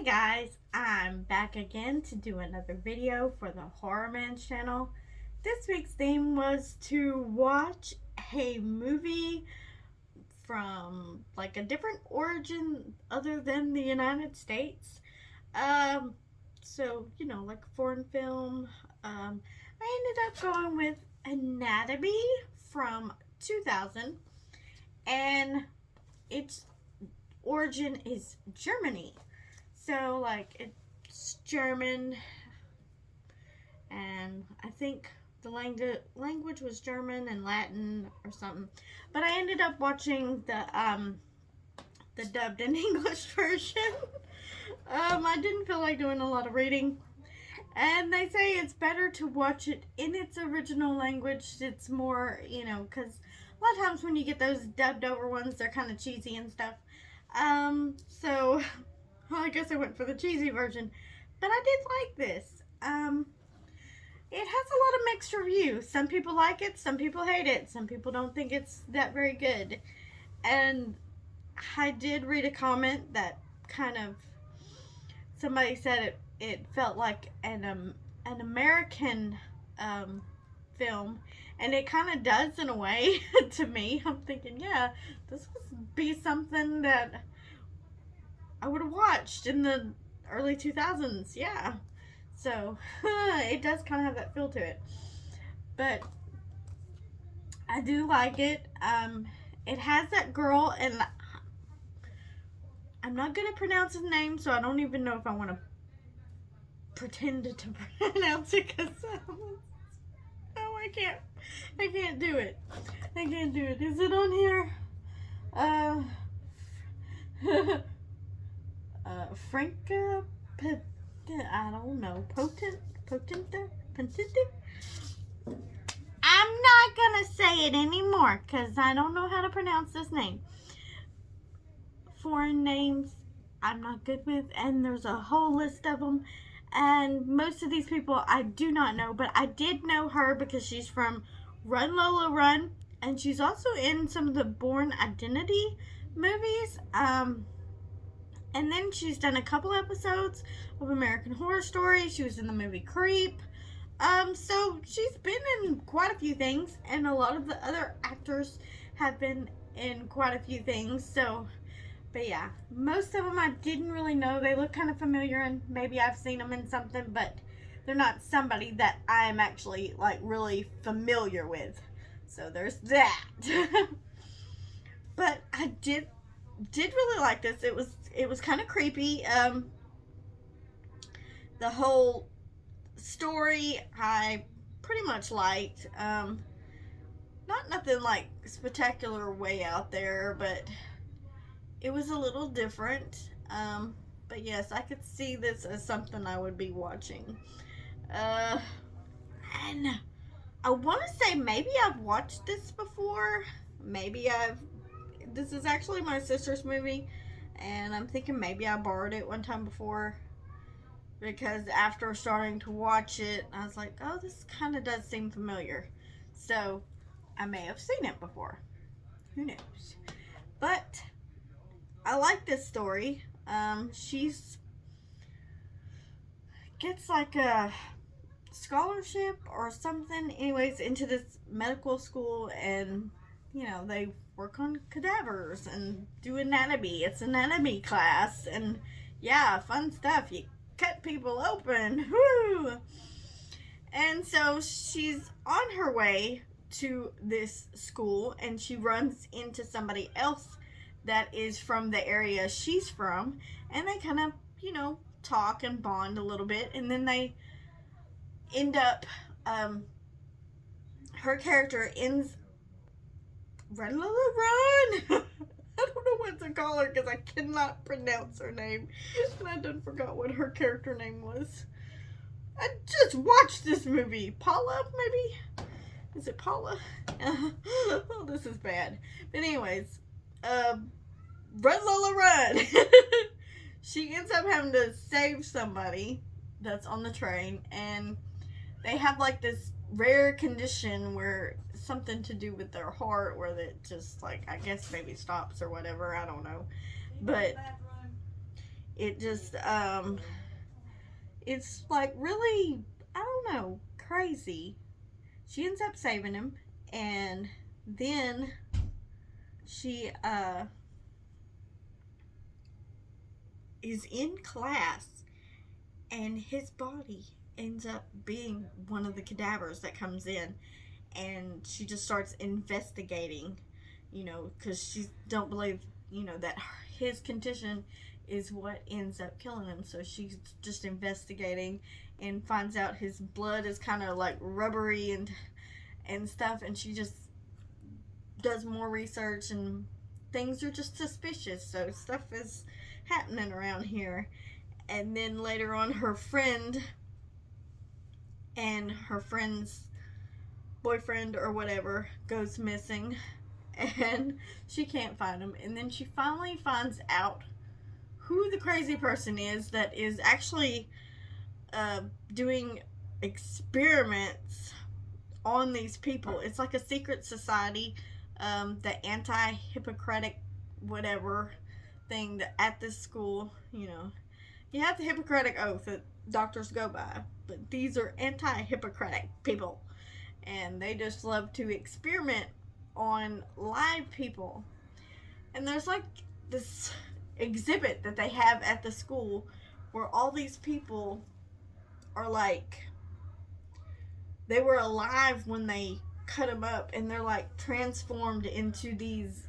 Hey guys, I'm back again to do another video for the Horrorman's channel. This week's theme was to watch a movie from like a different origin other than the United States. Like a foreign film. I ended up going with Anatomy from 2000, and its origin is Germany. So, like, it's German, and I think the language was German and Latin or something. But I ended up watching the dubbed in English version. I didn't feel like doing a lot of reading, and they say it's better to watch it in its original language. It's more, because a lot of times when you get those dubbed over ones, they're kind of cheesy and stuff. So well, I guess I went for the cheesy version, but I did like this. It has a lot of mixed reviews. Some people like it, some people hate it, some people don't think it's that very good. And I did read a comment that kind of, somebody said it felt like an American film, and it kind of does in a way to me. I'm thinking, yeah, this would be something that I would have watched in the early 2000s, yeah. So, it does kind of have that feel to it. But, I do like it. It has that girl, and I'm not going to pronounce his name, so I don't even know if I want to pretend to pronounce it, because, I can't do it. I can't do it. Is it on here? Franca, I don't know, Potenta. I'm not gonna say it anymore because I don't know how to pronounce this name. Foreign names I'm not good with, and there's a whole list of them, and most of these people I do not know, but I did know her because she's from Run Lola Run, and she's also in some of the Bourne Identity movies. And then she's done a couple episodes of American Horror Story. She was in the movie Creep. So she's been in quite a few things, and a lot of the other actors have been in quite a few things. So, but yeah, most of them I didn't really know. They look kind of familiar, and maybe I've seen them in something, but they're not somebody that I'm actually like really familiar with. So there's that. But I did really like this. It was kind of creepy. The whole story I pretty much liked. Not nothing like spectacular way out there, but it was a little different. But yes, I could see this as something I would be watching. And I want to say maybe I've watched this before. This is actually my sister's movie, and I'm thinking maybe I borrowed it one time before, because after starting to watch it, I was like, oh, this kind of does seem familiar. So, I may have seen it before. Who knows? But, I like this story. She's gets like a scholarship or something, anyways, into this medical school, and they work on cadavers and do anatomy. It's anatomy class, and yeah, fun stuff. You cut people open. Woo! And so she's on her way to this school, and she runs into somebody else that is from the area she's from, and they kind of, talk and bond a little bit, and then they end up, her character ends Run Lola Run. I don't know what to call her because I cannot pronounce her name, and I done forgot what her character name was. I just watched this movie. Paula, maybe? Is it Paula? Oh, this is bad. But anyways, Run Lola Run. She ends up having to save somebody that's on the train, and they have like this rare condition where something to do with their heart, where it just, like, I guess maybe stops or whatever, I don't know, but it just, it's like really, I don't know, crazy. She ends up saving him, and then she, is in class, and his body ends up being one of the cadavers that comes in, and she just starts investigating, because she don't believe, that his condition is what ends up killing him. So she's just investigating and finds out his blood is kind of like rubbery and stuff, and she just does more research, and things are just suspicious. So stuff is happening around here. And then later on, her friend and her friend's boyfriend or whatever goes missing, and she can't find him. And then she finally finds out who the crazy person is that is actually doing experiments on these people. It's like a secret society, the anti-Hippocratic whatever thing that at this school, you have the Hippocratic oath that doctors go by, but these are anti-Hippocratic people, and they just love to experiment on live people. And there's like this exhibit that they have at the school where all these people are like, they were alive when they cut them up, and they're like transformed into these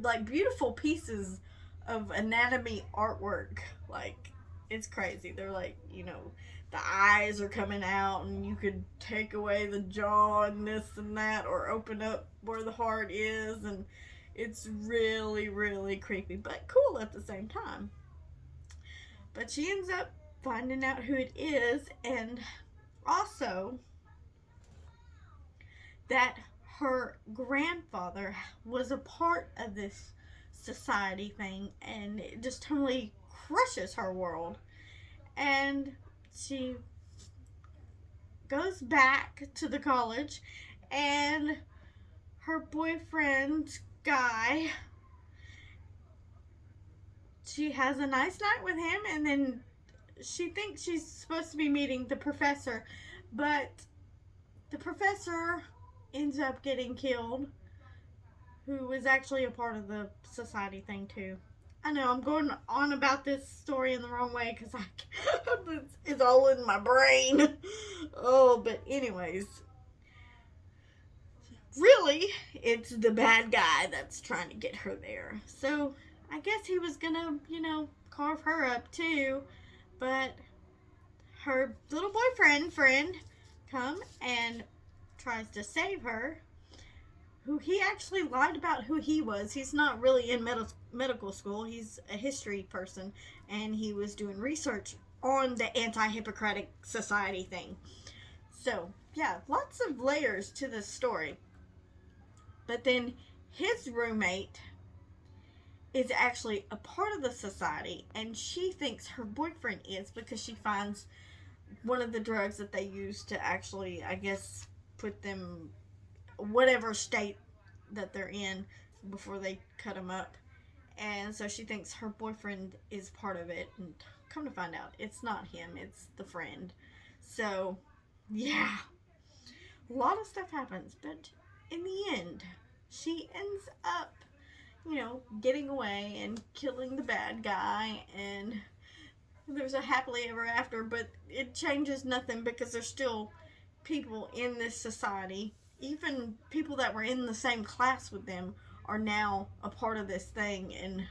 like beautiful pieces of anatomy artwork. Like, it's crazy. They're like, the eyes are coming out, and you could take away the jaw and this and that, or open up where the heart is, and it's really, really creepy, but cool at the same time. But she ends up finding out who it is, and also that her grandfather was a part of this society thing, and it just totally crushes her world. And she goes back to the college, and her boyfriend guy, she has a nice night with him, and then she thinks she's supposed to be meeting the professor, but the professor ends up getting killed, who was actually a part of the society thing too. I know I'm going on about this story in the wrong way because it's all in my brain. Oh, but anyways, really, it's the bad guy that's trying to get her there. So I guess he was gonna, carve her up too, but her little friend come and tries to save her, who he actually lied about who he was. He's not really in medical school. He's a history person, and he was doing research on the anti-Hippocratic society thing. So, yeah, lots of layers to this story. But then his roommate is actually a part of the society, and she thinks her boyfriend is, because she finds one of the drugs that they use to actually, I guess, put them whatever state that they're in before they cut them up. And so she thinks her boyfriend is part of it, and come to find out, it's not him, it's the friend. So, yeah, a lot of stuff happens, but in the end, she ends up, getting away and killing the bad guy, and there's a happily ever after, but it changes nothing because there's still people in this society. Even people that were in the same class with them are now a part of this thing, and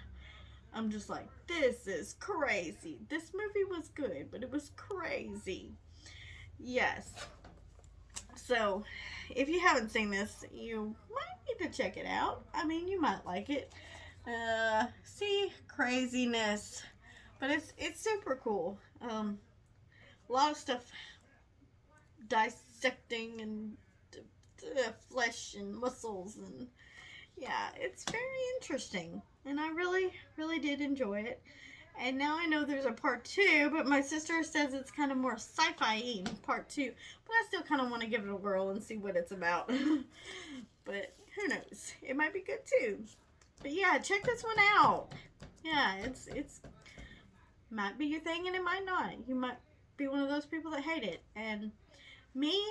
I'm just like, this is crazy. This movie was good, but it was crazy. Yes. So, if you haven't seen this, you might need to check it out. I mean, you might like it. See, craziness. But it's super cool. A lot of stuff dissecting and flesh and muscles, and yeah, it's very interesting, and I really, really did enjoy it. And now I know there's a part 2, but my sister says it's kind of more sci-fi in part 2, but I still kind of want to give it a whirl and see what it's about. But who knows, it might be good too. But yeah, check this one out. Yeah, it's Might be your thing and it might not. You might be one of those people that hate it. And me,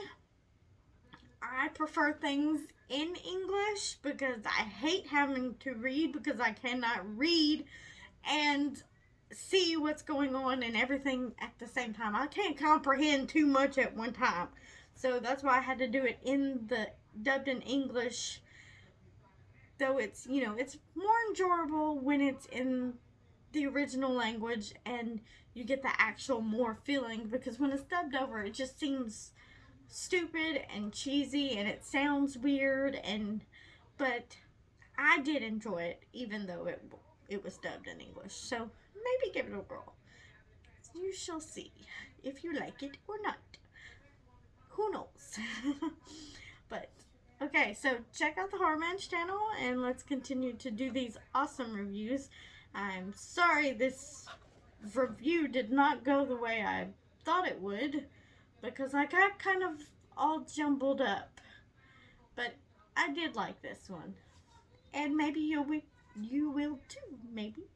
I prefer things in English because I hate having to read because I cannot read and see what's going on and everything at the same time. I can't comprehend too much at one time. So that's why I had to do it in the dubbed in English. Though it's, it's more enjoyable when it's in the original language and you get the actual more feeling, because when it's dubbed over it just seems stupid and cheesy and it sounds weird, but I did enjoy it even though it was dubbed in English. So maybe give it a whirl. You shall see if you like it or not. Who knows? But okay, so check out the HORRORman's channel and let's continue to do these awesome reviews. I'm sorry this review did not go the way I thought it would, because I got kind of all jumbled up. But I did like this one. And maybe you will too, maybe.